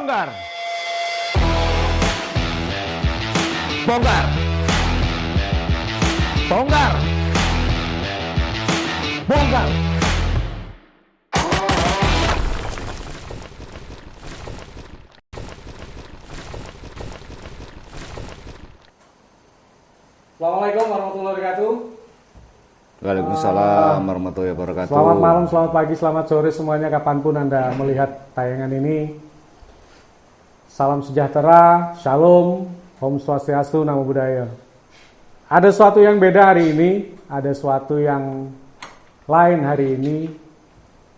Bongkar. Bongkar. Bongkar. Bongkar. Assalamualaikum warahmatullahi wabarakatuh. Waalaikumsalam warahmatullahi wabarakatuh. Selamat malam, selamat pagi, selamat sore semuanya kapanpun Anda melihat tayangan ini. Salam sejahtera, shalom, om swastiastu, namo buddhaya. Ada sesuatu yang beda hari ini, ada sesuatu yang lain hari ini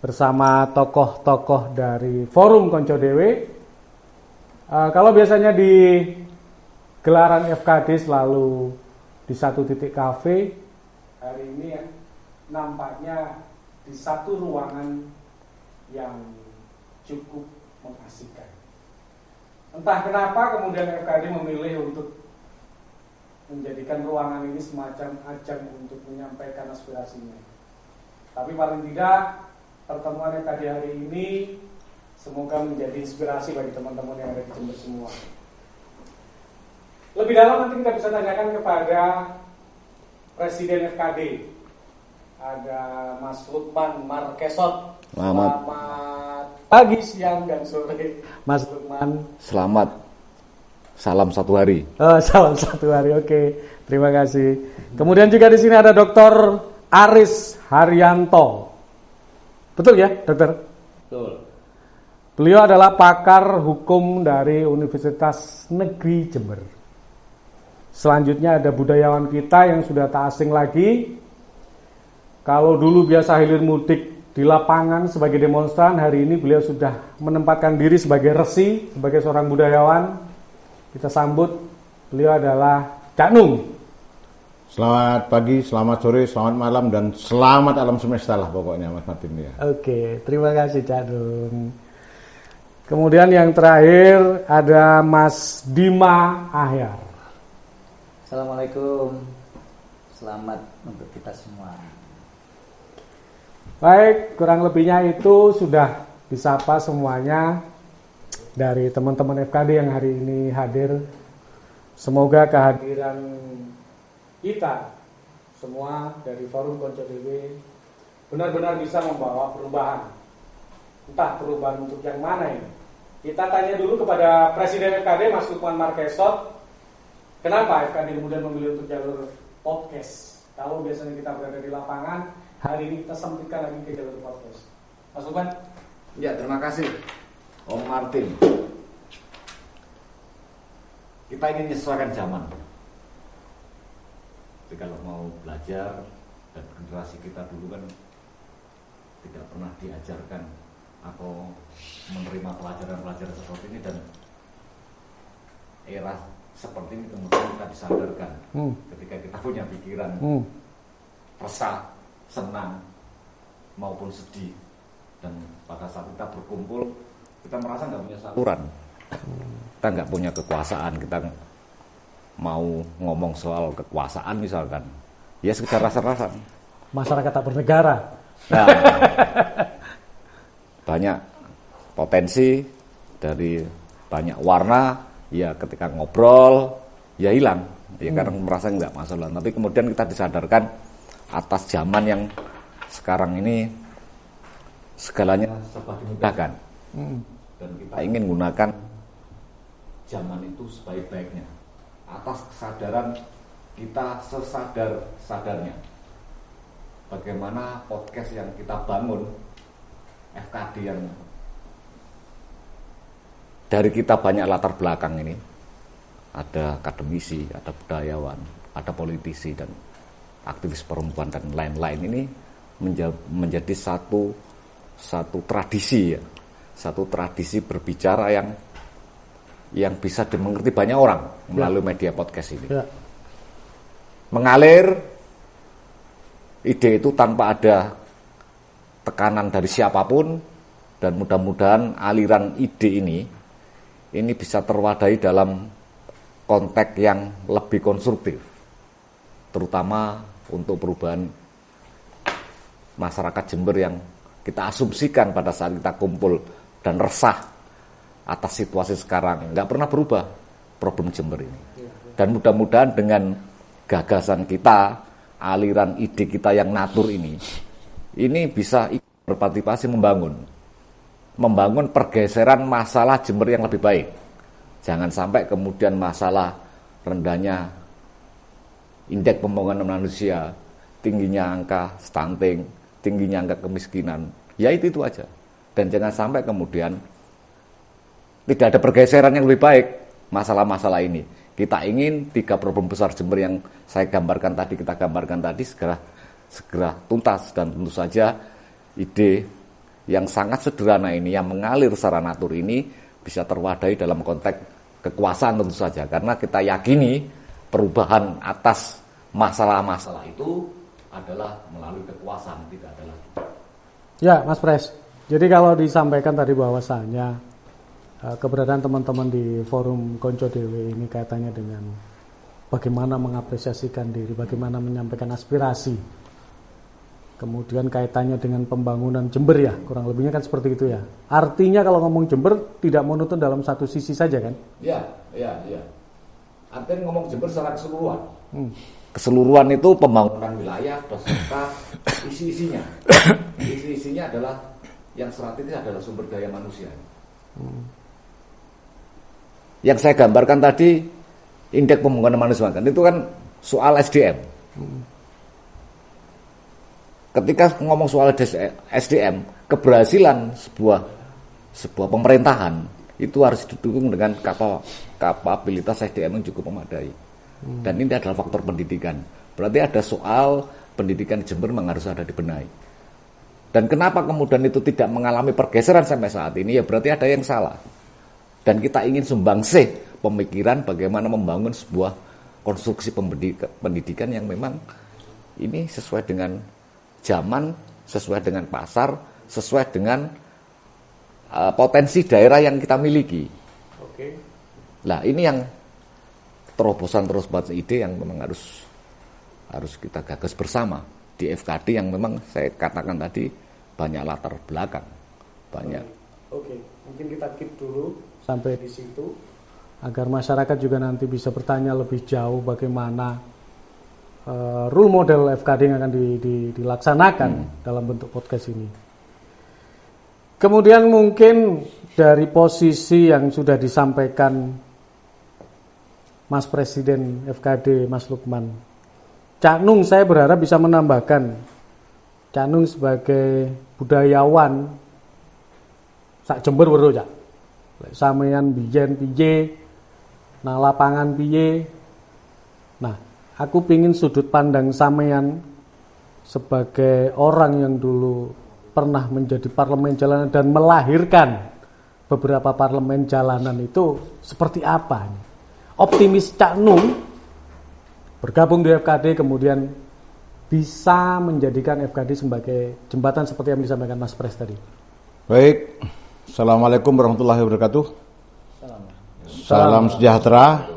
bersama tokoh-tokoh dari Forum Konco Dewe. Kalau biasanya di gelaran FKD selalu di satu titik kafe, hari ini ya nampaknya di satu ruangan yang cukup mengasihkan. Entah kenapa kemudian FKD memilih untuk menjadikan ruangan ini semacam ajang untuk menyampaikan aspirasinya. Tapi paling tidak pertemuan FKD hari ini semoga menjadi inspirasi bagi teman-teman yang ada di Jember semua. Lebih dalam nanti kita bisa tanyakan kepada Presiden FKD. Ada Mas Lukman Markesot. Selamat pagi, siang, dan sore Mas Lukman. Selamat. Salam satu hari. Salam satu hari, oke. Terima kasih. Kemudian juga di sini ada Dr. Aris Haryanto. Betul ya, dokter? Betul. Beliau adalah pakar hukum dari Universitas Negeri Jember. Selanjutnya ada budayawan kita yang sudah tak asing lagi. Kalau dulu biasa hilir mudik di lapangan sebagai demonstran, hari ini beliau sudah menempatkan diri sebagai resi, sebagai seorang budayawan. Kita sambut, beliau adalah Cak Nung. Selamat pagi, selamat sore, selamat malam, dan selamat alam semesta lah pokoknya Mas Martin ya. Oke, terima kasih Cak Nung. Kemudian yang terakhir ada Mas Dima Ahyar. Assalamualaikum, selamat untuk kita semua. Baik, kurang lebihnya itu sudah disapa semuanya dari teman-teman FKD yang hari ini hadir. Semoga kehadiran kita semua dari Forum Konco Dewe benar-benar bisa membawa perubahan. Entah perubahan untuk yang mana ini. Kita tanya dulu kepada Presiden FKD Mas Lukman Markesot. Kenapa FKD kemudian memilih untuk jalur podcast? Kalau biasanya kita berada di lapangan, hari ini kita sempitkan lagi ke jalur podcast. Mas Lukman? Ya, terima kasih Om Martin. Kita ingin menyesuaikan zaman. Jadi kalau mau belajar, dan generasi kita dulu kan tidak pernah diajarkan atau menerima pelajaran-pelajaran seperti ini, dan era seperti ini kemudian kita disadarkan ketika kita punya pikiran resah, senang maupun sedih, dan pada saat kita berkumpul kita merasa nggak punya saluran, kita nggak punya kekuasaan, kita mau ngomong soal kekuasaan misalkan, ya sekedar rasa-rasa. Masyarakat tak bernegara. Nah, banyak potensi dari banyak warna. Ya ketika ngobrol ya hilang ya karena merasa nggak masalah. Tapi kemudian kita disadarkan atas zaman yang sekarang ini segalanya serba dimudahkan, dan kita ingin menggunakan zaman itu sebaik-baiknya atas kesadaran kita sesadar-sadarnya. Bagaimana podcast yang kita bangun, FKD yang dari kita banyak latar belakang ini, ada akademisi, ada budayawan, ada politisi dan aktivis perempuan dan lain-lain, ini menjadi satu tradisi ya, satu tradisi berbicara yang bisa dimengerti banyak orang melalui media podcast ini. Ya. Mengalir ide itu tanpa ada tekanan dari siapapun, dan mudah-mudahan aliran ide ini bisa terwadahi dalam konteks yang lebih konstruktif, terutama untuk perubahan masyarakat Jember yang kita asumsikan pada saat kita kumpul dan resah atas situasi sekarang, nggak pernah berubah problem Jember ini. Dan mudah-mudahan dengan gagasan kita, aliran ide kita yang natur ini bisa berpartisipasi membangun pergeseran masalah Jember yang lebih baik. Jangan sampai kemudian masalah rendahnya indeks pembangunan manusia, tingginya angka stunting, tingginya angka kemiskinan, ya itu aja. Dan jangan sampai kemudian tidak ada pergeseran yang lebih baik masalah-masalah ini. Kita ingin 3 problem besar Jember yang kita gambarkan tadi segera tuntas, dan tentu saja ide yang sangat sederhana ini, yang mengalir secara natur ini bisa terwadai dalam konteks kekuasaan tentu saja, karena kita yakini perubahan atas masalah-masalah itu adalah melalui kekuasaan, tidak adalah. Ya, Mas Pres. Jadi kalau disampaikan tadi bahwasanya keberadaan teman-teman di forum Konco Dewe ini kaitannya dengan bagaimana mengapresiasikan diri, bagaimana menyampaikan aspirasi, kemudian kaitannya dengan pembangunan Jember ya, kurang lebihnya kan seperti itu ya. Artinya kalau ngomong Jember tidak monoton dalam satu sisi saja kan? Ya. Artinya ngomong Jember secara keseluruhan. Keseluruhan itu pembangunan wilayah beserta isi-isinya. Isi-isinya adalah yang strategis adalah sumber daya manusia. Yang saya gambarkan tadi indeks pembangunan manusia kan itu kan soal SDM. Ketika ngomong soal SDM, keberhasilan sebuah pemerintahan itu harus didukung dengan kapabilitas SDM yang cukup memadai. Dan ini adalah faktor pendidikan. Berarti ada soal pendidikan Jember memang harus ada dibenahi. Dan kenapa kemudian itu tidak mengalami pergeseran sampai saat ini? Ya berarti ada yang salah. Dan kita ingin sumbangsih pemikiran bagaimana membangun sebuah konstruksi pendidikan yang memang ini sesuai dengan zaman, sesuai dengan pasar, sesuai dengan potensi daerah yang kita miliki. Oke. Nah ini yang terobosan ide yang memang harus kita gagas bersama di FKD yang memang saya katakan tadi banyak latar belakang, banyak. Oke, mungkin kita keep dulu sampai di situ agar masyarakat juga nanti bisa bertanya lebih jauh bagaimana rule model FKD yang akan dilaksanakan dalam bentuk podcast ini. Kemudian mungkin dari posisi yang sudah disampaikan Mas Presiden FKD Mas Lukman, Cak Nung saya berharap bisa menambahkan, Cak Nung sebagai budayawan sak Jember weruh Cak. Sampeyan biyen piye, nang lapangan piye. Nah, aku pingin sudut pandang sampeyan sebagai orang yang dulu pernah menjadi parlemen jalanan dan melahirkan beberapa parlemen jalanan itu seperti apa? Optimis Cak Nung bergabung di FKD kemudian bisa menjadikan FKD sebagai jembatan seperti yang disampaikan Mas Pres tadi. Baik, Assalamualaikum warahmatullahi wabarakatuh. Salam sejahtera,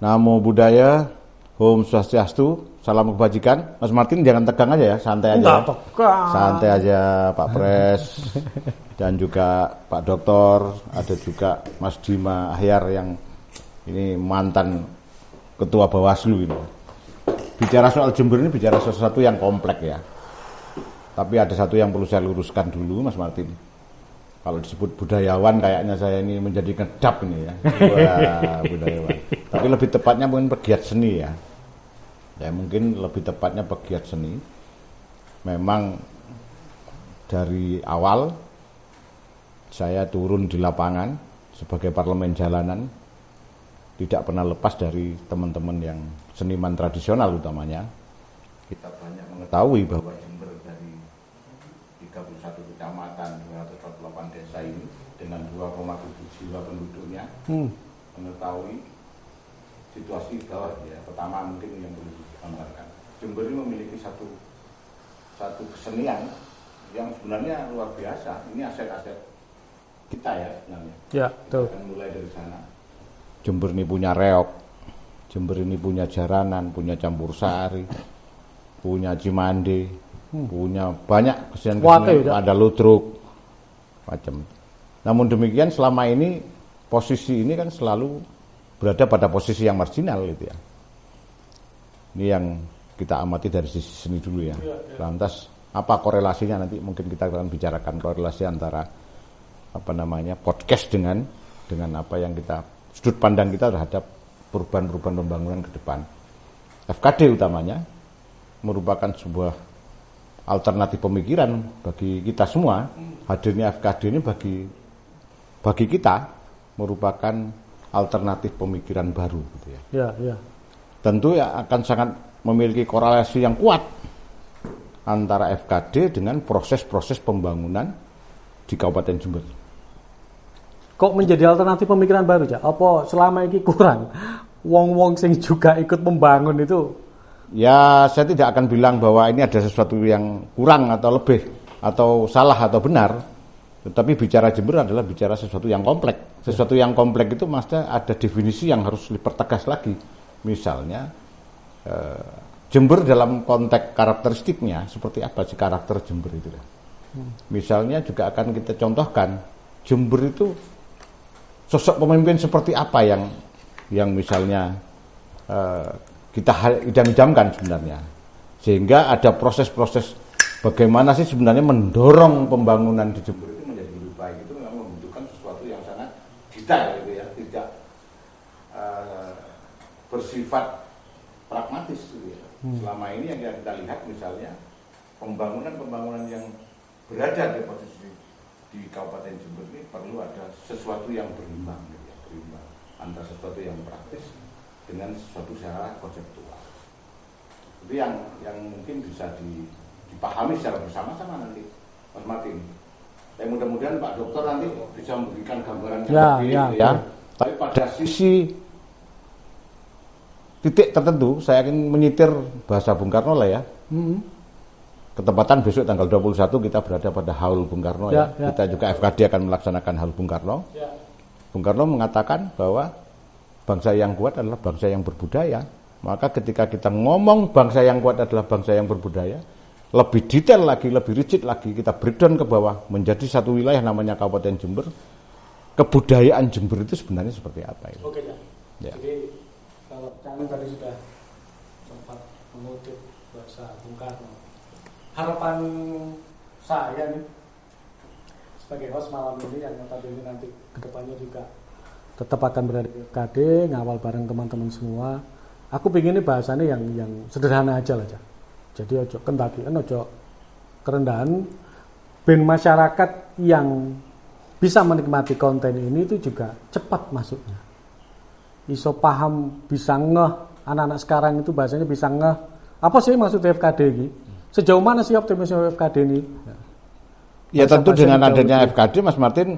namo buddhaya, Om Swastiastu, salam kebajikan. Mas Martin jangan tegang aja ya, santai aja. Enggak tegang. Santai aja Pak Pres dan juga Pak Doktor, ada juga Mas Dima Ahyar yang ini mantan Ketua Bawaslu ini. Bicara soal Jember ini bicara sesuatu yang kompleks ya. Tapi ada satu yang perlu saya luruskan dulu Mas Martin. Kalau disebut budayawan kayaknya saya ini menjadi ngedap ini ya. Wah, budayawan. Tapi lebih tepatnya mungkin pegiat seni ya. Ya mungkin lebih tepatnya pegiat seni. Memang dari awal saya turun di lapangan sebagai parlemen jalanan tidak pernah lepas dari teman-teman yang seniman tradisional utamanya. Kita banyak mengetahui bahwa Jember dari 31 kecamatan, 248 desa ini dengan 2,7 jiwa penduduknya mengetahui situasi bawah ya. Pertama mungkin yang perlu digambarkan, Jember ini memiliki satu kesenian yang sebenarnya luar biasa. Ini aset-aset kita ya sebenarnya. Ya, betul. Kita akan mulai dari sana. Jember ini punya reok, Jember ini punya jaranan, punya campur sari, punya cimande, punya banyak kesenian, ada ludruk, macam. Namun demikian selama ini posisi ini kan selalu berada pada posisi yang marginal gitu ya. Ini yang kita amati dari sisi seni dulu ya. Lantas apa korelasinya, nanti mungkin kita akan bicarakan korelasi antara podcast dengan apa yang kita, sudut pandang kita terhadap perubahan-perubahan pembangunan ke depan. FKD utamanya merupakan sebuah alternatif pemikiran bagi kita semua. Hadirnya FKD ini bagi kita merupakan alternatif pemikiran baru gitu ya. Ya. Tentu ya akan sangat memiliki korelasi yang kuat antara FKD dengan proses-proses pembangunan di Kabupaten Jember. Kok menjadi alternatif pemikiran baru, Cak? Apa selama ini kurang? Wong-wong sing juga ikut membangun itu. Ya, saya tidak akan bilang bahwa ini ada sesuatu yang kurang atau lebih atau salah atau benar. Tetapi bicara Jember adalah bicara sesuatu yang kompleks. Sesuatu yang kompleks itu maksudnya ada definisi yang harus dipertegas lagi. Misalnya Jember dalam konteks karakteristiknya seperti apa sih karakter Jember itu? Misalnya juga akan kita contohkan Jember itu sosok pemimpin seperti apa yang misalnya kita idam-idamkan sebenarnya, sehingga ada proses-proses bagaimana sih sebenarnya mendorong pembangunan di Jember itu menjadi lebih baik. Itu memang membutuhkan sesuatu yang sangat detail gitu ya, tidak bersifat pragmatis gitu ya. Selama ini yang kita lihat misalnya pembangunan yang berada di posisi di Kabupaten Jember ini perlu ada sesuatu yang berimbang gitu ya, berimbang antara sesuatu yang praktis dengan sesuatu secara konseptual. Itu yang mungkin bisa dipahami secara bersama-sama nanti, Mas Martin. Tapi mudah-mudahan Pak Dokter nanti bisa memberikan gambaran yang lebih ya. Tapi pada sisi titik tertentu, saya ingin menyitir bahasa Bung Karno lah ya. Ketepatan besok tanggal 21 kita berada pada Haul Bung Karno ya. Kita juga FKD akan melaksanakan Haul Bung Karno. Bung Karno mengatakan bahwa bangsa yang kuat adalah bangsa yang berbudaya. Maka ketika kita ngomong bangsa yang kuat adalah bangsa yang berbudaya, lebih detail lagi, lebih rigid lagi, kita breakdown ke bawah menjadi satu wilayah namanya Kabupaten Jember. Kebudayaan Jember itu sebenarnya seperti apa itu? Oke, ya. Jadi kalau kami tadi sudah sempat mengutip bahasa Bung Karno. Harapan saya nih sebagai host malam ini yang notabene nanti kedepannya juga tetap akan berada di FKD, ngawal bareng teman-teman semua. Aku pengen ini bahasanya yang sederhana aja lah, jadi ojo kentakian, ojo kerendahan. Ben masyarakat yang bisa menikmati konten ini itu juga cepat masuknya. Iso paham, bisa ngeh. Anak-anak sekarang itu bahasanya bisa ngeh. Apa sih maksud FKD ini? Sejauh mana sih optimisme FKD ini? Ya tentu dengan adanya FKD, Mas Martin,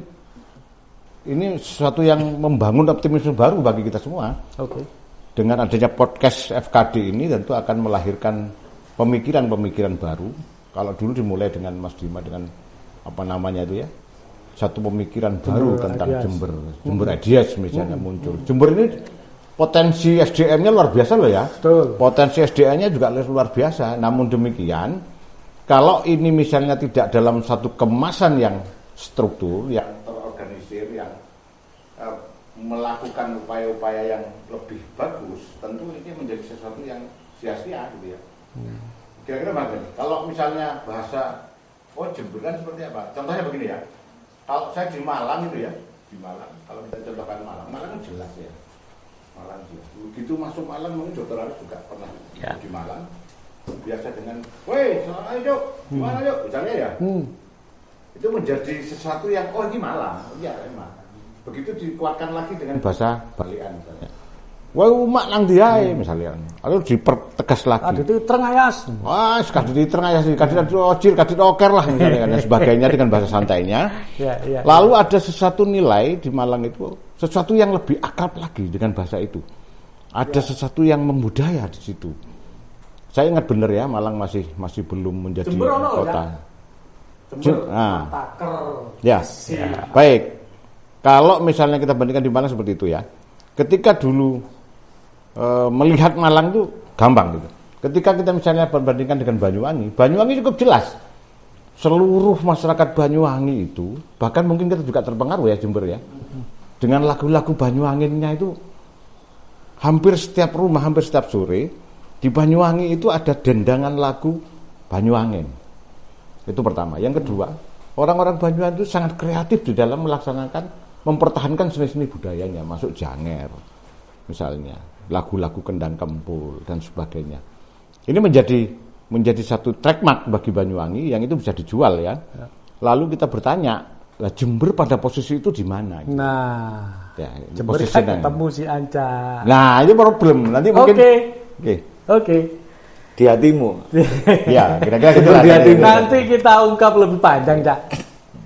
ini sesuatu yang membangun optimisme baru bagi kita semua. Oke. Dengan adanya podcast FKD ini tentu akan melahirkan pemikiran-pemikiran baru. Kalau dulu dimulai dengan Mas Dima dengan apa namanya itu ya, satu pemikiran baru tentang ideas. Jember Ideas misalnya muncul. Jember ini potensi SDM-nya luar biasa loh ya. Betul. Potensi SDM-nya juga luar biasa. Namun demikian, kalau ini misalnya tidak dalam satu kemasan yang struktur, yang terorganisir, yang melakukan upaya-upaya yang lebih bagus, tentu ini menjadi sesuatu yang sia-sia gitu ya. Kira-kira bagaimana? Kalau misalnya bahasa Jemberan seperti apa? Contohnya begini ya. Kalau saya di Malang itu ya, di Malang, kalau kita contohkan Malang kan jelas ya. Malang jelas. Begitu masuk Malang mungkin Dr. Arif juga pernah di Malang. Biasa dengan, "Woi, selamat yuk. Gimana yuk?" Misalnya ya. Itu menjadi sesuatu yang ini Malang. Iya, memang. Begitu dikuatkan lagi dengan bahasa Balian misalnya. Wah, umak nang diae misalnya. Lalu dipertegas lagi. Itu terengayas. Wah, sekadar terengayas, kadit ojir, kadit oker lah misalnya dan sebagainya dengan bahasa santainya. Lalu ada sesuatu nilai di Malang itu, sesuatu yang lebih akrab lagi dengan bahasa itu. Ada sesuatu yang membudaya di situ. Saya ingat benar ya, Malang masih belum menjadi kota. Baik. Kalau misalnya kita bandingkan di Malang seperti itu ya. Ketika dulu melihat Malang itu gampang gitu. Ketika kita misalnya perbandingkan dengan Banyuwangi cukup jelas. seluruh masyarakat Banyuwangi itu, bahkan mungkin kita juga terpengaruh ya Jember ya, dengan lagu-lagu Banyuwanginnya itu hampir setiap rumah, hampir setiap sore di Banyuwangi itu ada dendangan lagu Banyuwangin. Itu pertama. Yang kedua, orang-orang Banyuwangi itu sangat kreatif di dalam melaksanakan, mempertahankan seni-seni budayanya, masuk janger misalnya, lagu-lagu kendang kempul dan sebagainya. Ini menjadi satu trademark bagi Banyuwangi yang itu bisa dijual ya. Lalu kita bertanya, lah Jember pada posisi itu di mana? Nah, Ya, Jember kan ketemu si Anca. Nah, itu problem. Nanti mungkin Oke. Di hatimu. Ya, kira-kira gitu lah. Nanti kita ungkap lebih panjang, Cak.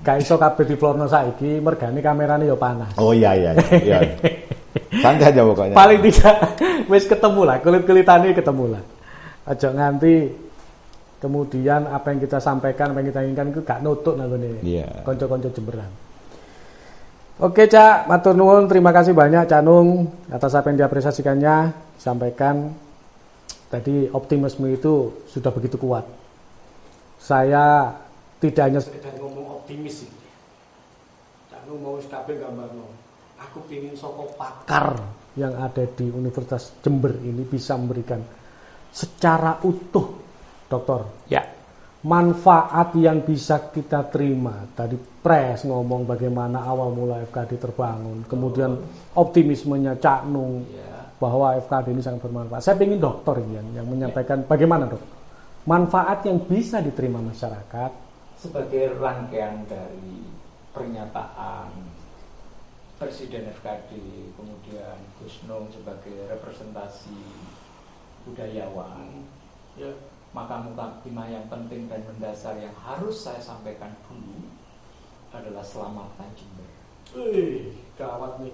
Gak iso kabeh diplono saiki, mergane kamerane ya panas. Oh iya. Santai aja pokoknya. Paling tidak wis ketemu lah, kulit-kulitane ketemu lah. Aja nganti kemudian apa yang kita sampaikan, apa yang kita inginkan itu gak nutuk nanggone. Iya. Konco-konco Jemberan. Oke, Cak, matur nuwun, terima kasih banyak Cak Nung atas apa yang diapresiasikannya, sampaikan. Tadi optimisme itu sudah begitu kuat. Saya tidak hanya sekedar ngomong optimis ini. Cak Nung mau kabeh gambarno. Aku pingin soko pakar yang ada di Universitas Jember ini bisa memberikan secara utuh, Doktor. Ya. Manfaat yang bisa kita terima. Tadi Pres ngomong bagaimana awal mula FKD terbangun, kemudian optimismenya Cak Nung bahwa FKD ini sangat bermanfaat. Saya ingin dokter yang menyampaikan bagaimana dok manfaat yang bisa diterima masyarakat sebagai rangkaian dari pernyataan Presiden FKD, kemudian Gus Nung sebagai representasi budayawan. Ya. Maka mukadimah yang penting dan mendasar yang harus saya sampaikan dulu adalah selamatkan Jember. Gawat nih.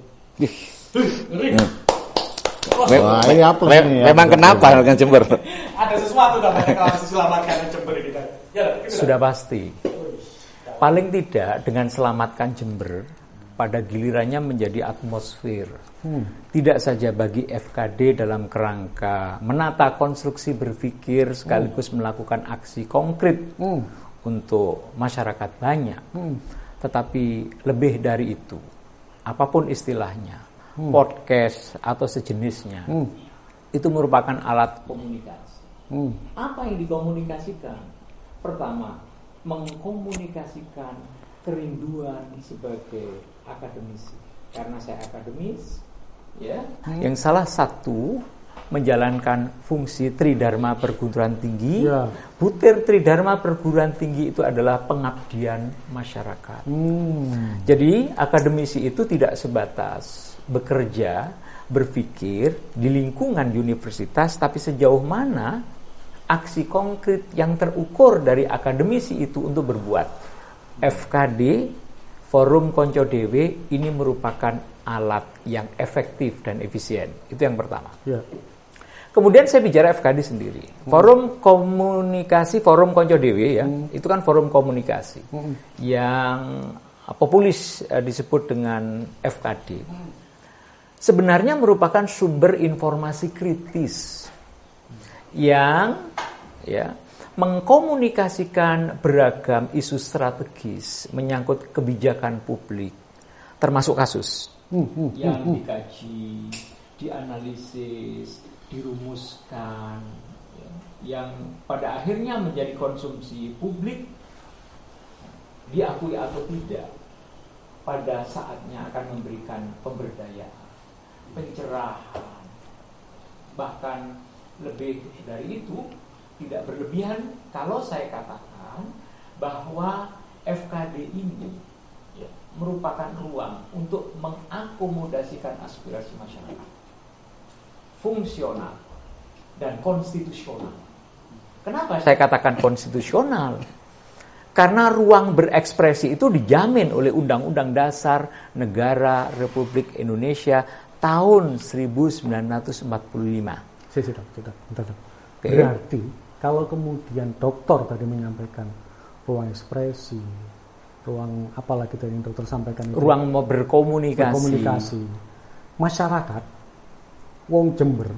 Wah, ini apa nih? Memang kenapa dengan Jember? Ada sesuatu namanya kalau diselamatkan Jember kita. Ya, sudah pasti. Paling tidak dengan selamatkan Jember pada gilirannya menjadi atmosfer. Tidak saja bagi FKD dalam kerangka menata konstruksi berpikir sekaligus melakukan aksi konkret untuk masyarakat banyak. Tetapi lebih dari itu, apapun istilahnya, podcast atau sejenisnya, itu merupakan alat komunikasi. Apa yang dikomunikasikan? Pertama, mengkomunikasikan kerinduan sebagai akademisi. Karena saya akademis, ya, yang salah satu menjalankan fungsi Tridharma Perguruan Tinggi. Butir Tridharma Perguruan Tinggi itu adalah pengabdian masyarakat. Jadi akademisi itu tidak sebatas bekerja, berpikir di lingkungan universitas, tapi sejauh mana aksi konkret yang terukur dari akademisi itu untuk berbuat. FKD, Forum Konco Dewe, ini merupakan alat yang efektif dan efisien. Itu yang pertama. Kemudian saya bicara FKD sendiri. Forum komunikasi, Forum Konco Dewe ya, itu kan forum komunikasi yang populis disebut dengan FKD. Sebenarnya merupakan sumber informasi kritis yang mengkomunikasikan beragam isu strategis menyangkut kebijakan publik, termasuk kasus yang dikaji, dianalisis, dirumuskan, yang pada akhirnya menjadi konsumsi publik, diakui atau tidak, pada saatnya akan memberikan pemberdayaan, pencerahan, bahkan lebih dari itu. Tidak berlebihan kalau saya katakan bahwa FKD ini merupakan ruang untuk mengakomodasikan aspirasi masyarakat, fungsional dan konstitusional. Kenapa saya katakan konstitusional? Karena ruang berekspresi itu dijamin oleh Undang-Undang Dasar Negara Republik Indonesia tahun 1945. Bentar. Berarti kalau kemudian dokter tadi menyampaikan ruang ekspresi, ruang apalagi tadi yang dokter sampaikan itu, ruang berkomunikasi. Masyarakat wong Jember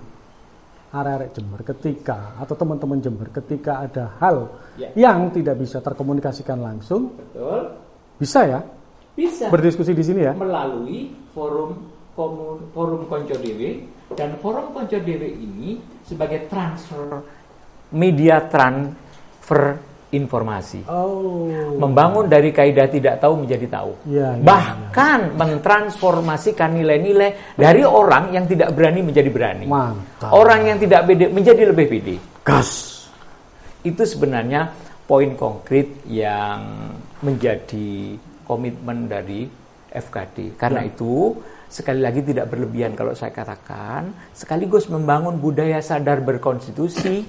arek-arek Jember ketika atau teman-teman Jember ketika ada hal Ya. yang tidak bisa terkomunikasikan langsung, Betul. bisa ya Bisa berdiskusi di sini ya? melalui forum Konco Dewe, dan forum Konco Dewe ini sebagai media transfer informasi. Oh. Membangun dari kaidah tidak tahu menjadi tahu. Ya, ya, Bahkan mentransformasikan nilai-nilai dari orang yang tidak berani menjadi berani. Mantap. Orang yang tidak pede menjadi lebih pede. Gas. Itu sebenarnya poin konkret yang menjadi komitmen dari FKD. Karena itu, sekali lagi tidak berlebihan kalau saya katakan, sekaligus membangun budaya sadar berkonstitusi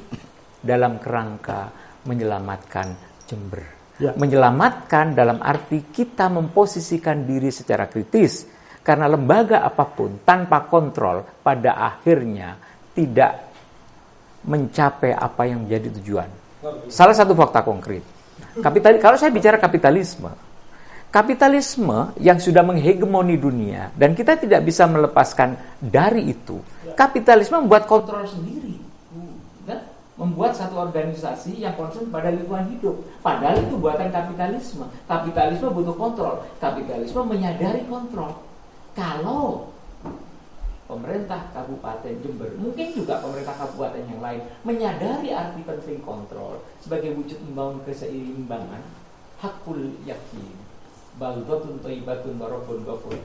dalam kerangka menyelamatkan Jember. Ya. Menyelamatkan dalam arti kita memposisikan diri secara kritis. Karena lembaga apapun tanpa kontrol pada akhirnya tidak mencapai apa yang menjadi tujuan. Salah satu fakta konkret. Kalau saya bicara kapitalisme yang sudah menghegemoni dunia dan kita tidak bisa melepaskan dari itu. Kapitalisme membuat kontrol sendiri. Membuat satu organisasi yang concern pada lingkungan hidup. Padahal itu buatan kapitalisme. Kapitalisme butuh kontrol. Kapitalisme menyadari kontrol. Kalau pemerintah Kabupaten Jember, mungkin juga pemerintah kabupaten yang lain, menyadari arti penting kontrol sebagai wujud membangun keseimbangan, hakul yakin, baldatun thayyibatun wa rabbun ghafur,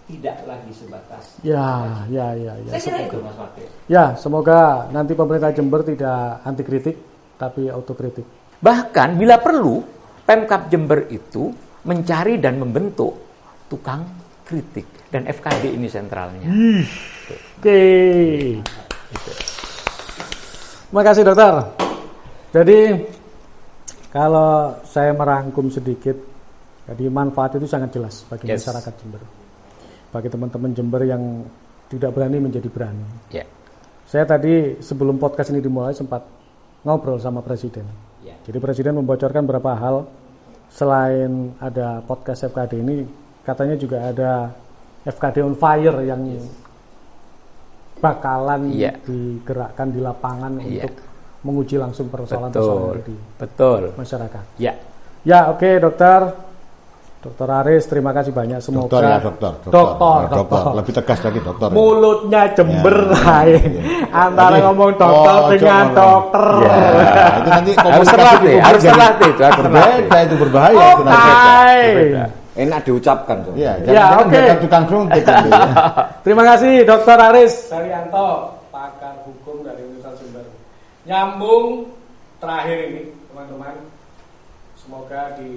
tidak lagi sebatas. Ya. Saya kira itu Mas Fakir. Ya, semoga nanti pemerintah Jember tidak anti kritik, tapi autokritik. Bahkan bila perlu, Pemkab Jember itu mencari dan membentuk tukang kritik. Dan FKD ini sentralnya. Oke. Terima kasih dokter. Jadi kalau saya merangkum sedikit, jadi manfaat itu sangat jelas bagi masyarakat Jember. Bagi teman-teman Jember yang tidak berani menjadi berani. Ya. Saya tadi sebelum podcast ini dimulai sempat ngobrol sama Presiden. Ya. Jadi Presiden membocorkan beberapa hal. Selain ada podcast FKD ini, katanya juga ada FKD on Fire yang bakalan digerakkan di lapangan untuk menguji langsung persoalan-persoalan di masyarakat. Ya. Ya, oke, dokter. Dokter Aris, terima kasih banyak. Semoga dokter. Lebih tegas lagi dokter. Mulutnya Jember antara ngomong dokter dengan dokter. Itu nanti harus terlatih itu. Berbeda, itu berbahaya. Enak diucapkan. Iya, oke. Tukang kruntik. Terima kasih Dokter Aris Daryanto, pakar hukum dari Universitas Jember. Nyambung terakhir ini, teman-teman. Semoga di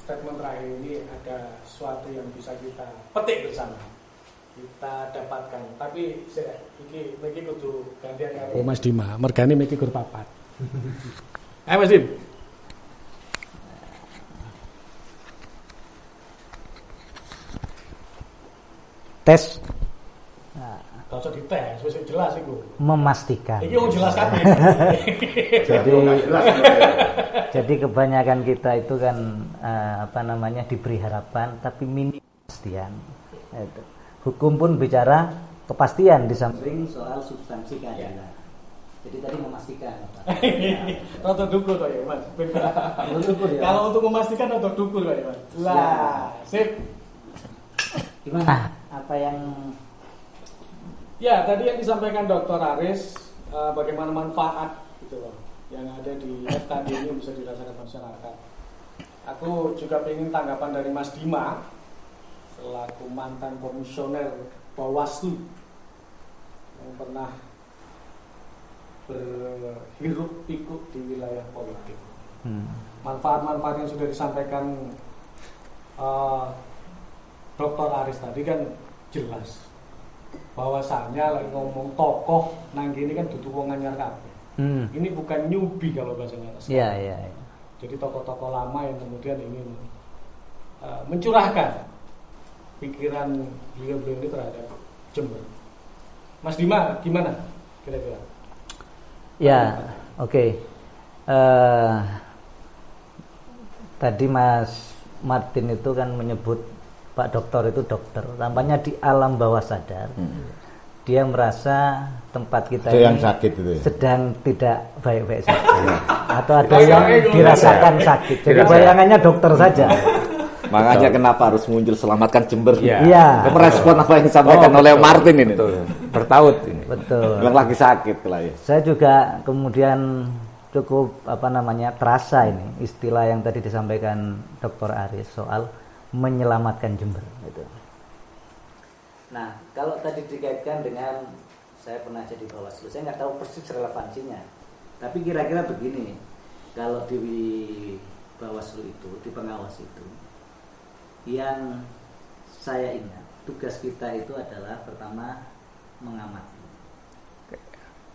statement terakhir ini ada sesuatu yang bisa kita petik bersama, kita dapatkan. Tapi iki kudu gantian karo Mas Dima, mergane miki gur papat. Ayo Mas Dim. Tes. Gak usah dites, wis jelas iku. Memastikan. Iki wong jelas kabeh. Jadi kebanyakan kita itu kan diberi harapan tapi minim kepastian. Hukum pun bicara kepastian di samping soal substansi keadilan. Jadi tadi memastikan. Rada dukul kok ya, Mas. Kalau untuk memastikan rada dukul kok ya, Mas. Lah, sip. Gimana? Apa yang ya tadi yang disampaikan Dr. Aris, bagaimana manfaat gitu loh yang ada di FKD ini bisa dirasakan masyarakat. Aku juga ingin tanggapan dari Mas Dima selaku mantan komisioner Bawaslu yang pernah berhiruk pikuk di wilayah politik. Manfaat-manfaat yang sudah disampaikan Dr. Aris tadi kan jelas bahwasannya lagi ngomong tokoh nang gini kan dudu wong anyar kabeh. Ini bukan newbie kalau bahasanya. Iya. Jadi tokoh-tokoh lama yang kemudian ingin mencurahkan pikiran beliau-beliau ini terhadap Jember. Mas Dima gimana kira-kira? Ya, oke. Tadi Mas Martin itu kan menyebut Pak Dokter itu dokter, tampaknya di alam bawah sadar dia merasa tempat kita Ada ini yang sakit itu ya? sedang tidak baik-baik saja, atau ada yang dirasakan sakit. Jadi bayangannya dokter saja. Makanya kenapa harus muncul selamatkan Jember? Iya. Merespon apa yang disampaikan oleh Martin ini. Bertaut ini. Betul. Yang lagi sakit lah ya. Saya juga kemudian cukup terasa ini istilah yang tadi disampaikan Dr. Aris soal menyelamatkan Jember. Gitu. Nah, kalau tadi dikaitkan dengan saya pernah jadi Bawaslu, saya nggak tahu persis relevansinya. Tapi kira-kira begini, kalau di Bawaslu itu, di pengawas itu, yang saya ingat tugas kita itu adalah pertama mengamati,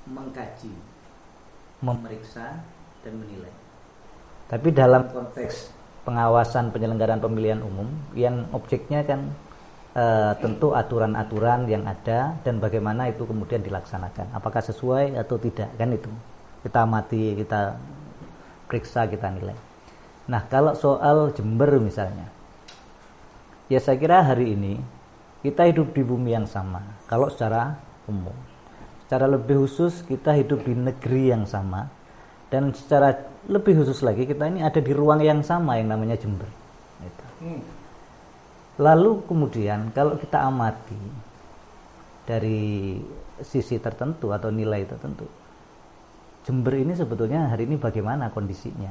mengkaji, memeriksa dan menilai. Tapi dalam konteks pengawasan penyelenggaraan pemilihan umum yang objeknya kan tentu aturan-aturan yang ada dan bagaimana itu kemudian dilaksanakan, apakah sesuai atau tidak, kan itu kita amati, kita periksa, kita nilai. Nah, kalau soal Jember misalnya, ya saya kira hari ini kita hidup di bumi yang sama kalau secara umum. Secara lebih khusus kita hidup di negeri yang sama, dan secara lebih khusus lagi kita ini ada di ruang yang sama yang namanya Jember. Gitu. Lalu kemudian kalau kita amati dari sisi tertentu atau nilai tertentu, Jember ini sebetulnya hari ini bagaimana kondisinya?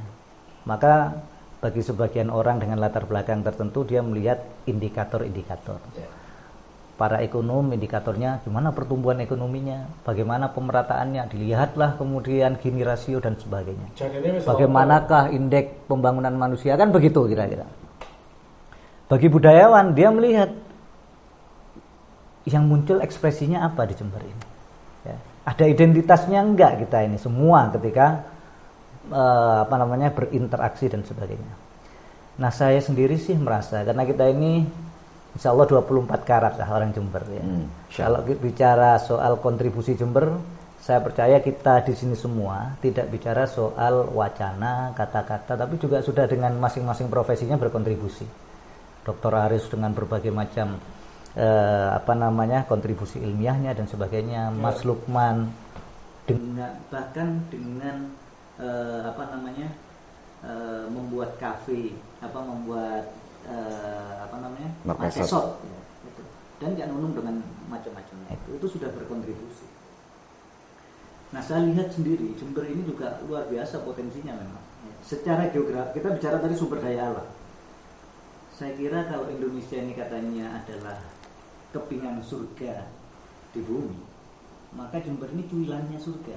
Maka bagi sebagian orang dengan latar belakang tertentu, dia melihat indikator-indikator. Para ekonom, indikatornya gimana pertumbuhan ekonominya, bagaimana pemerataannya, dilihatlah kemudian Gini rasio dan sebagainya. Bagaimanakah indeks pembangunan manusia, kan begitu kira-kira. Bagi budayawan, dia melihat yang muncul ekspresinya apa di Jember ini. Ya. Ada identitasnya enggak kita ini semua ketika berinteraksi dan sebagainya. Nah, saya sendiri sih merasa karena kita ini insya Allah 24 karat lah orang Jember ya. Kalau bicara soal kontribusi Jember, saya percaya kita di sini semua tidak bicara soal wacana, kata-kata, tapi juga sudah dengan masing-masing profesinya berkontribusi. Dr. Aris dengan berbagai macam kontribusi ilmiahnya dan sebagainya, Mas Lukman dengan membuat kafe, markesot, ya, gitu. Dan Cak Nunung dengan macam-macamnya itu sudah berkontribusi. Nah, saya lihat sendiri Jember ini juga luar biasa potensinya memang. Secara geografi, kita bicara tadi sumber daya alam. Saya kira kalau Indonesia ini katanya adalah kepingan surga di bumi, maka Jember ini cuilannya surga.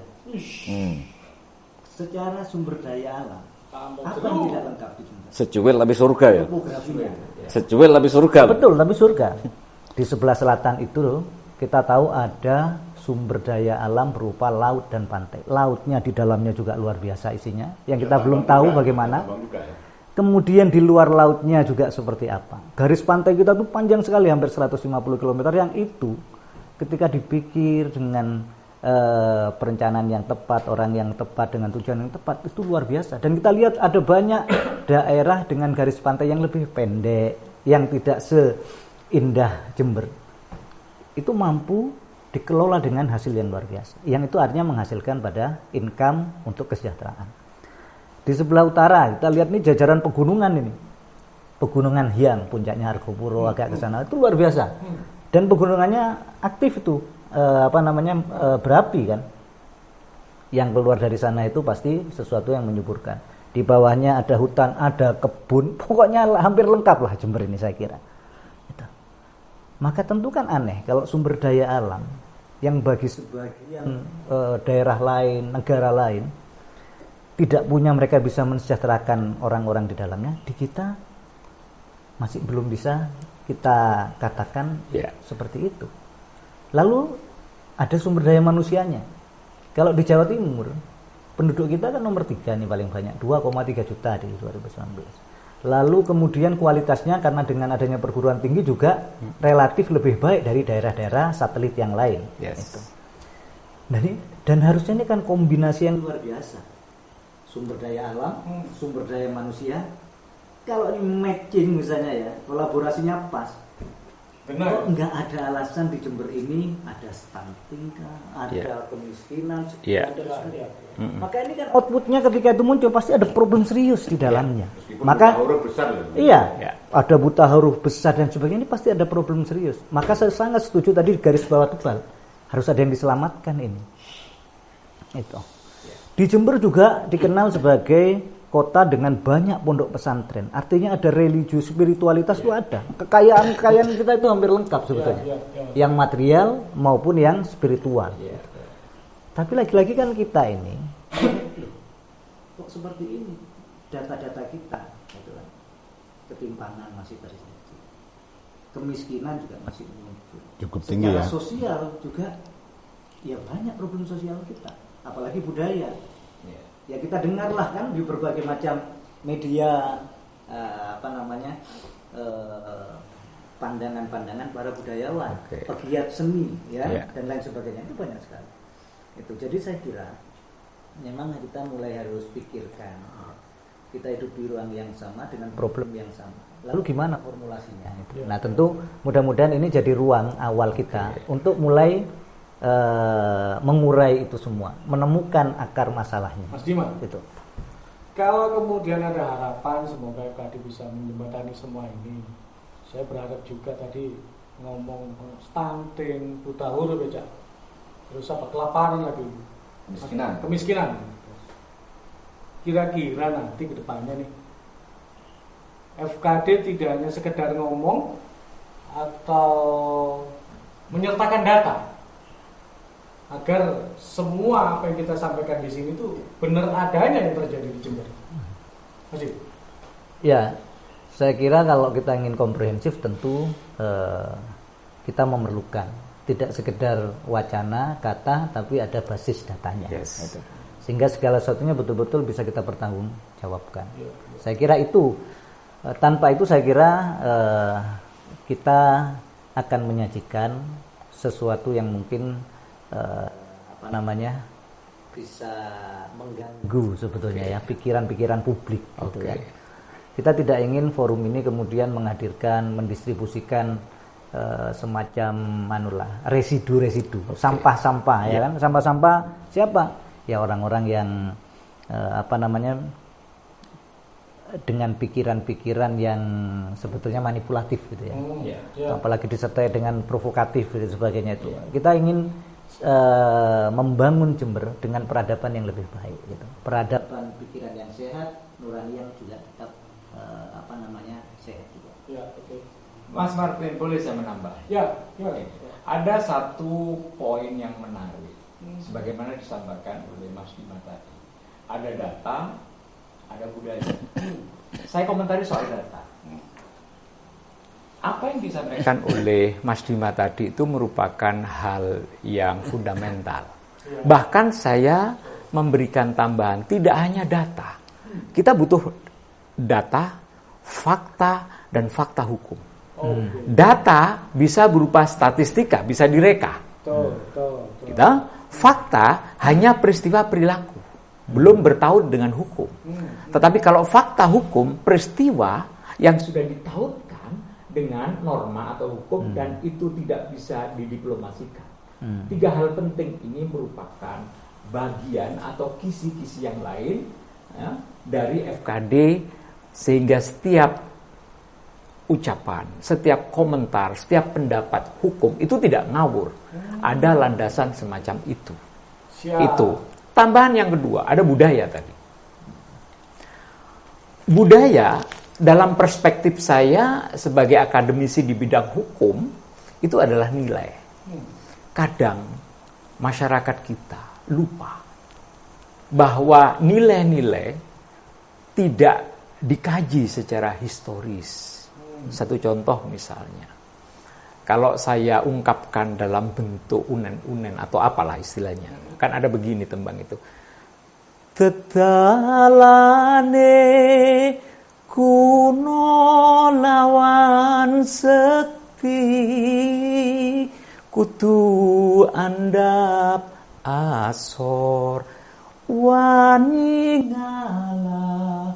Secara sumber daya alam, apa yang tidak lengkap di Jember? Secuil lebih surga ya. Topografinya. Secuil lebih surga. Betul, lebih surga. Di sebelah selatan itu kita tahu ada sumber daya alam berupa laut dan pantai. Lautnya di dalamnya juga luar biasa isinya, yang kita belum tahu bagaimana. Kemudian di luar lautnya juga seperti apa. Garis pantai kita tuh panjang sekali, hampir 150 km, yang itu ketika dipikir dengan perencanaan yang tepat, orang yang tepat, dengan tujuan yang tepat, itu luar biasa. Dan kita lihat ada banyak daerah dengan garis pantai yang lebih pendek, yang tidak seindah Jember. Itu mampu dikelola dengan hasil yang luar biasa. Yang itu artinya menghasilkan pada income untuk kesejahteraan. Di sebelah utara kita lihat nih jajaran pegunungan ini. Pegunungan Hyang, puncaknya Argopuro agak ke sana, itu luar biasa. Dan pegunungannya aktif itu, berapi kan. Yang keluar dari sana itu pasti sesuatu yang menyuburkan. Di bawahnya ada hutan, ada kebun, pokoknya hampir lengkap lah Jember ini saya kira. Gitu. Maka tentu kan aneh kalau sumber daya alam yang bagi sebagian daerah lain, negara lain tidak punya, mereka bisa mensejahterakan orang-orang di dalamnya, di kita masih belum bisa kita katakan seperti itu. Lalu ada sumber daya manusianya. Kalau di Jawa Timur, penduduk kita kan nomor 3 nih paling banyak, 2,3 juta di 2019. Lalu kemudian kualitasnya karena dengan adanya perguruan tinggi juga relatif lebih baik dari daerah-daerah satelit yang lain. Itu. Dan harusnya ini kan kombinasi yang luar biasa. Sumber daya alam, sumber daya manusia. Kalau ini matching misalnya ya, kolaborasinya pas, Benar. Kok nggak ada alasan di Jember ini ada stunting kah, ada kemiskinan, ada sebagainya. Maka ini kan outputnya ketika itu muncul pasti ada problem serius di dalamnya. Maka huruf besar loh. ada buta huruf besar dan sebagainya, ini pasti ada problem serius. Maka saya sangat setuju tadi garis bawah tebal, harus ada yang diselamatkan ini. Itu. Di Jember juga dikenal sebagai kota dengan banyak pondok pesantren. Artinya ada religius, spiritualitas itu ada. Kekayaan kita itu hampir lengkap sebetulnya. Yang material maupun yang spiritual. Tapi lagi-lagi kan kita ini kok seperti ini data-data kita, gitu kan. Ketimpangan masih terjadi. Kemiskinan juga masih muncul. Cukup tinggi Secara ya. sosial juga ya banyak problem sosial kita, apalagi budaya. Ya kita dengarlah kan di berbagai macam media pandangan-pandangan para budayawan, pegiat seni dan lain sebagainya, itu banyak sekali. Itu jadi saya kira memang kita mulai harus pikirkan kita hidup di ruang yang sama dengan problem yang sama. Lalu gimana formulasinya? Nah tentu mudah-mudahan ini jadi ruang awal kita untuk mulai mengurai itu semua, menemukan akar masalahnya. Mas Dimas, itu. Kalau kemudian ada harapan semoga FKD bisa menjembatani semua ini. Saya berharap juga tadi ngomong stunting, buta huruf ya, terus apa kelaparan lagi, kemiskinan. Kira-kira nanti ke depannya nih FKD tidak hanya sekedar ngomong atau menyertakan data agar semua apa yang kita sampaikan di sini itu benar adanya yang terjadi di Jember. Masih? Ya, saya kira kalau kita ingin komprehensif tentu kita memerlukan tidak sekedar wacana, kata, tapi ada basis datanya. Sehingga segala sesuatunya betul-betul bisa kita pertanggungjawabkan. Saya kira itu, tanpa itu saya kira kita akan menyajikan sesuatu yang mungkin bisa mengganggu sebetulnya ya pikiran-pikiran publik gitu ya. Kita tidak ingin forum ini kemudian menghadirkan, mendistribusikan semacam residu-residu, sampah-sampah ya kan, sampah-sampah siapa? Ya orang-orang yang dengan pikiran-pikiran yang sebetulnya manipulatif gitu ya. Apalagi disertai dengan provokatif dan sebagainya itu. Kita ingin membangun Jember dengan peradaban yang lebih baik gitu. Peradaban pikiran yang sehat, nurani yang juga tetap sehat juga. Mas Martin, boleh saya menambah? Ada satu poin yang menarik, sebagaimana disampaikan oleh Mas Dimas tadi. Ada data, ada budaya. Saya komentari soal data. Apa yang disampaikan oleh Mas Dimas tadi itu merupakan hal yang fundamental. Bahkan saya memberikan tambahan, tidak hanya data. Kita butuh data, fakta, dan fakta hukum. Data bisa berupa statistika, bisa direka. Kita fakta hanya peristiwa perilaku, belum bertaut dengan hukum. Tetapi kalau fakta hukum, peristiwa yang sudah ditautkan dengan norma atau hukum dan itu tidak bisa didiplomasikan. 3 hal penting ini merupakan bagian atau kisi-kisi yang lain ya, dari FKD, sehingga setiap ucapan, setiap komentar, setiap pendapat hukum itu tidak ngawur. Ada landasan semacam itu. Itu. Tambahan yang kedua, ada budaya tadi. Budaya dalam perspektif saya sebagai akademisi di bidang hukum itu adalah nilai. Kadang masyarakat kita lupa bahwa nilai-nilai tidak dikaji secara historis. Satu contoh misalnya, kalau saya ungkapkan dalam bentuk unen-unen atau apalah istilahnya, kan ada begini tembang itu. Tetalane kuno lawan sekti, kutu andap asor, wani ngala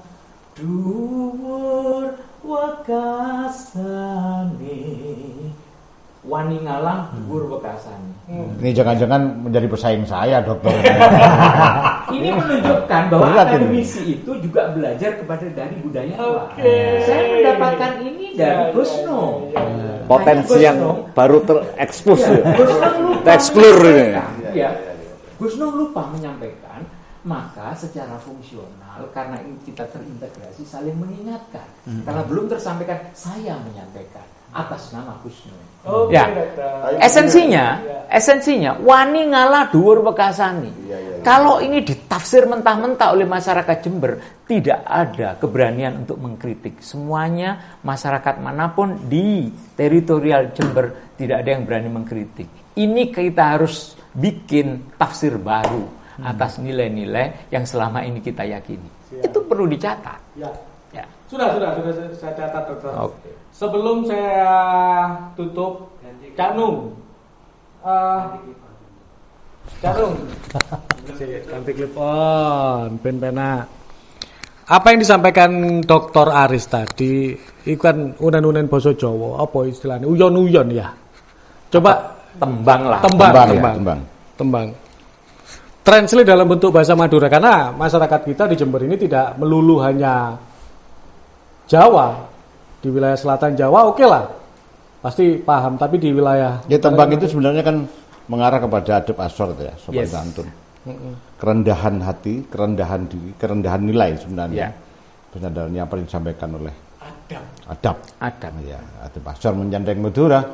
dhuwur wakasane wani ngalah dhuwur wekasane. Ini jangan-jangan menjadi pesaing saya, dokter. Ini menunjukkan bahwa Berat ini. akademisi itu juga belajar dari budaya luar. Saya mendapatkan ini dari Gusno. Potensi yang baru terekspos ya. Gusno lupa Tereksplor ini. menyampaikan, ya. Gusno lupa menyampaikan, maka secara fungsional karena ini kita terintegrasi saling mengingatkan. Karena belum tersampaikan, saya menyampaikan atas nama Gusno. Ya. Esensinya wani ngalah dhuwur wekasane. Kalau ini ditafsir mentah-mentah oleh masyarakat Jember, tidak ada keberanian untuk mengkritik. Semuanya masyarakat manapun di teritorial Jember tidak ada yang berani mengkritik. Ini kita harus bikin tafsir baru atas nilai-nilai yang selama ini kita yakini. Itu perlu dicatat. Ya. Ya. Sudah saya catat, dokter. Oke. Sebelum saya tutup, Cak Nung, ganti clip on, pen pena. Apa yang disampaikan Dr. Aris tadi, itu kan unen-unen basa Jawa, apa istilahnya? Uyon-uyon ya. Coba Tembang lah. Tembang. Translate dalam bentuk bahasa Madura, karena masyarakat kita di Jember ini tidak melulu hanya Jawa. Di wilayah selatan Jawa oke lah, pasti paham. Tapi di wilayah Ya, tembang itu sebenarnya kan mengarah kepada adab asor ya, sopan Yes. santun. Kerendahan hati, kerendahan diri, kerendahan nilai sebenarnya. Ya. Sebenarnya apa yang disampaikan oleh adab. Adab. Ya, adab asor menjandeng Madura,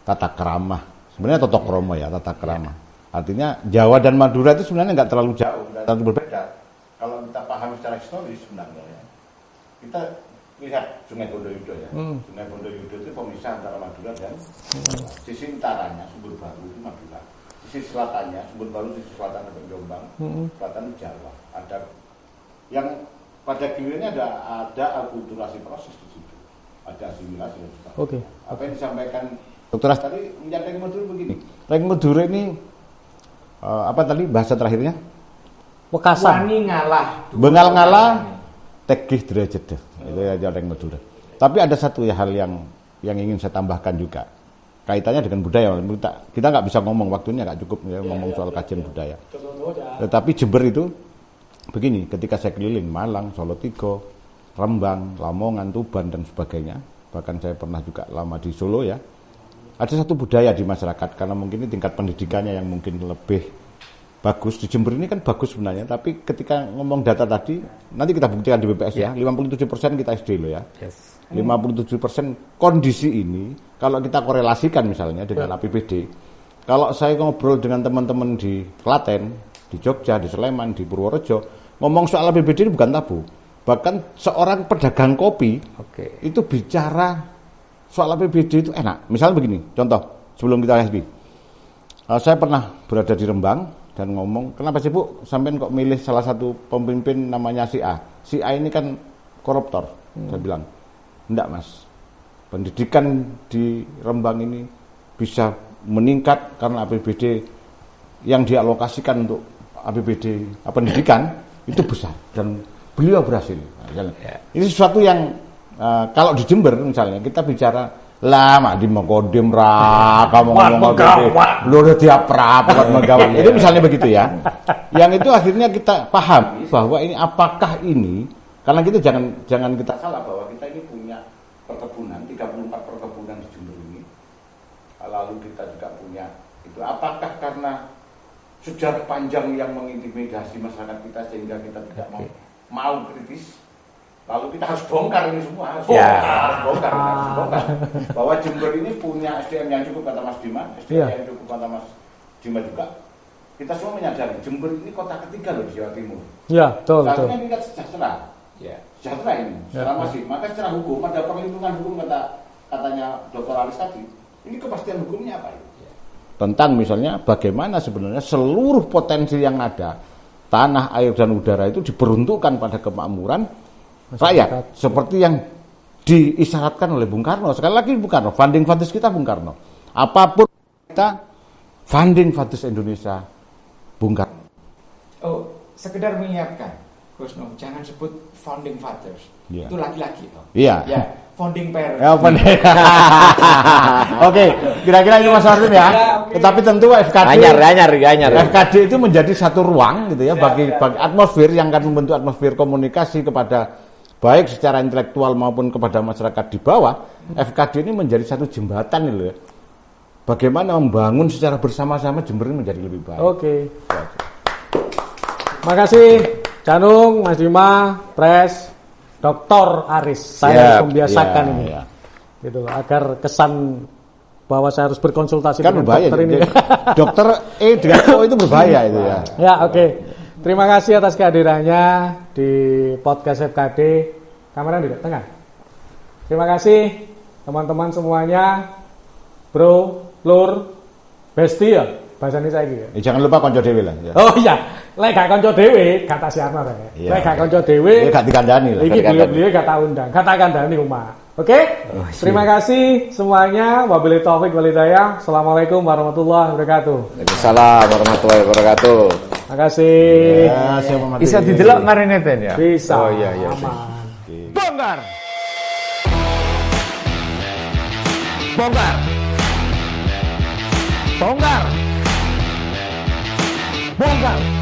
tata keramah. Sebenarnya toto kromo ya, tata keramah. Artinya Jawa dan Madura itu sebenarnya nggak terlalu jauh, nggak terlalu berbeda. Kalau kita paham secara historis sebenarnya ya. Kita lihat Sungai Bondoyudo ya. Sungai Bondoyudo itu pemisah antara Madura dan sisi utaranya Sumber Baru itu Madura. Sisi selatannya Sumber Baru, sisi selatan ada Jombang, selatan Jawa. Ada yang pada gilirannya ada akulturasi proses di situ. Ada asimilasi dan sebagainya. Oke. Apa yang disampaikan Dokter As tadi menjadi Madura begini. Reng Madura ini apa tadi bahasa terakhirnya? Wekasan. Wani ngalah. Bengal ngalah, tegih derajat. Itu aja Reng Madura. Tapi ada satu hal yang ingin saya tambahkan juga. Kaitannya dengan budaya. Kita nggak bisa ngomong, waktunya nggak cukup ya, ngomong soal kajian budaya. Tetapi Jember itu begini, ketika saya keliling Malang, Solo Tigo, Rembang, Lamongan, Tuban dan sebagainya, bahkan saya pernah juga lama di Solo ya. Ada satu budaya di masyarakat, karena mungkin ini tingkat pendidikannya yang mungkin lebih bagus. Di Jember ini kan bagus sebenarnya, tapi ketika ngomong data tadi, nanti kita buktikan di BPS ya, 57% kita SD loh ya. Yes. 57% kondisi ini, kalau kita korelasikan misalnya dengan APBD, kalau saya ngobrol dengan teman-teman di Klaten, di Jogja, di Sleman, di Purworejo, ngomong soal APBD ini bukan tabu. Bahkan seorang pedagang kopi, itu bicara soal APBD itu enak. Misalnya begini, contoh, sebelum kita happy. Saya pernah berada di Rembang dan ngomong, kenapa sih Bu, sampean kok milih salah satu pemimpin namanya si A? Si A ini kan koruptor. Saya bilang, enggak Mas, pendidikan di Rembang ini bisa meningkat karena APBD yang dialokasikan untuk APBD pendidikan itu besar dan beliau berhasil. Ini sesuatu yang kalau di Jember misalnya kita bicara lama di Makodim kamu ngomong lu udah tiap rapat megawat itu misalnya begitu ya. Yang itu akhirnya kita paham bahwa ini apakah ini, karena kita jangan kita salah bahwa kita ini punya perkebunan 34 perkebunan di Jember ini, lalu kita juga punya itu, apakah karena sejarah panjang yang mengintimidasi masyarakat kita sehingga kita tidak mau kritis, lalu kita harus bongkar ini semua, harus bongkar bahwa Jember ini punya SDM yang cukup, kata Mas Dima, SDM yang cukup, kata Mas Dima juga. Kita semua menyadari Jember ini kota ketiga loh di Jawa Timur. Ya, betul. Satunya tingkat sejahtera. Sejahtera ini, secara masif. Maka secara hukum, pada perlindungan hukum katanya Dr. Aris tadi, ini kepastian hukumnya apa? Tentang misalnya bagaimana sebenarnya seluruh potensi yang ada, tanah, air, dan udara itu diperuntukkan pada kemakmuran rakyat. Seperti yang diisyaratkan oleh Bung Karno. Sekali lagi Bung Karno, funding fathers kita Bung Karno. Apapun kita, funding fathers Indonesia Bung Karno. Oh, sekedar mengingatkan, Gusno, jangan sebut founding fathers. Itu laki-laki toh. Iya. Ya, founding parents. Oke, Kira-kira itu Mas Martin ya. Tetapi tentu Anyar. FKD itu menjadi satu ruang gitu ya bagi atmosfer yang akan membentuk atmosfer komunikasi kepada baik secara intelektual maupun kepada masyarakat di bawah. FKD ini menjadi satu jembatan gitu ya. Bagaimana membangun secara bersama-sama Jember ini menjadi lebih baik. Oke. Makasih Canung, Mas Bima, Pres, Dr. Aris. Saya harus membiasakan ini. Ya. Gitu loh, agar kesan bahwa saya harus berkonsultasi Kan dengan berbahaya dokter ini. dokter dengan O itu berbahaya itu ya. Ya, oke. Terima kasih atas kehadirannya di podcast FKD. Kamera di tengah. Terima kasih teman-teman semuanya. Bro, Lur, Besti ya. Bahasane saiki ya. Jangan lupa konco dhewe lah ya. Oh iya, lek gak konco dhewe, gak tak siarno ta. Iya. Lek gak konco dhewe, Gak dikandani lah. iki beliau-beliau gak tak undang, gak tak kandhani omah. Oke? Terima kasih semuanya. Wabillahi taufik wal hidayah. Assalamualaikum warahmatullahi wabarakatuh. Waalaikumsalam warahmatullahi wabarakatuh. Makasih. Ya, siapa mati. Bisa didelok marineten ya? Bisa. Oh iya. Aman. Bongkar. Bongkar. Bongkar. Bongkar.